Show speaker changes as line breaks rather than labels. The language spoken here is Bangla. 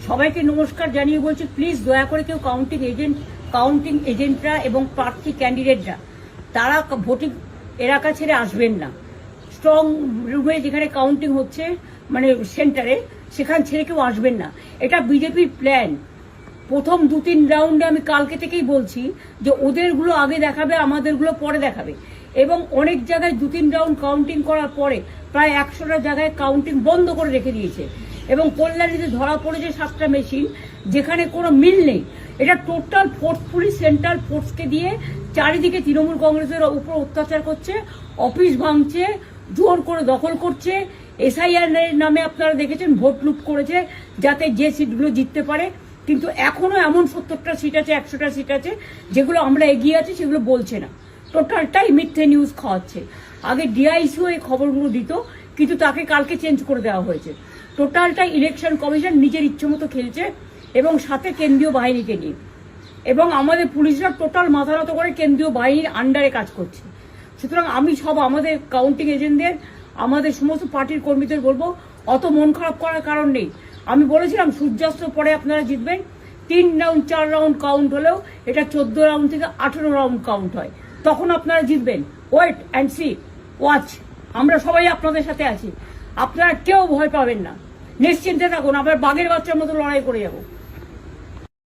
সবাইকে নমস্কার জানিয়ে বলছি, প্লিজ দয়া করে কেউ কাউন্টিং এজেন্টরা এবং প্রার্থী ক্যান্ডিডেটরা তারা ভোটিং এলাকা ছেড়ে আসবেন না। স্ট্রং রুমে যেখানে কাউন্টিং হচ্ছে, মানে সেন্টারে, সেখান ছেড়ে কেউ আসবেন না। এটা বিজেপির প্ল্যান। প্রথম 2-3 রাউন্ডে আমি কালকে থেকেই বলছি যে ওদেরগুলো আগে দেখাবে, আমাদেরগুলো পরে দেখাবে। এবং অনেক জায়গায় 2-3 রাউন্ড কাউন্টিং করার পরে প্রায় 100টা জায়গায় কাউন্টিং বন্ধ করে রেখে দিয়েছে। এবং কল্যাণীতে ধরা পড়েছে 7টা মেশিন, যেখানে কোনো মিল নেই। এটা টোটাল ফোর্সফুলি সেন্ট্রাল ফোর্সকে দিয়ে চারিদিকে তৃণমূল কংগ্রেসের উপর অত্যাচার করছে, অফিস ভাঙছে, জোর করে দখল করছে। এসআইআর নামে আপনারা দেখেছেন ভোট লুট করেছে যাতে যে সিটগুলো জিততে পারে। কিন্তু এখনো এমন 70টা সিট আছে, 100টা সিট আছে যেগুলো আমরা এগিয়ে আছি, সেগুলো বলছে না। টোটালটাই মিথ্যে নিউজ খাওয়াচ্ছে। আগে ডিআইসিও এই খবরগুলো দিত, কিন্তু তাকে কালকে চেঞ্জ করে দেওয়া হয়েছে। টোটালটাই ইলেকশন কমিশন নিজের ইচ্ছে মতো খেলছে, এবং সাথে কেন্দ্রীয় বাহিনীকে নিয়ে। এবং আমাদের পুলিশরা টোটাল মাথা নত করে কেন্দ্রীয় বাহিনীর আন্ডারে কাজ করছে। সুতরাং আমি আমাদের কাউন্টিং এজেন্টদের, আমাদের সমস্ত পার্টির কর্মীদের বলবো, অত মন খারাপ করার কারণ নেই। আমি বলেছিলাম সূর্যাস্তের পরে আপনারা জিতবেন। 3 রাউন্ড 4 রাউন্ড কাউন্ট হলেও এটা 14 রাউন্ড থেকে 18 রাউন্ড কাউন্ট হয়, তখন আপনারা জিতবেন। Wait and see, watch. আমরা সবাই আপনাদের সাথে আছি, আপনারা কেউ ভয় পাবেন না, নিশ্চিন্তে থাকুন। আমরা বাঘের বাচ্চার মতো লড়াই করে যাবো।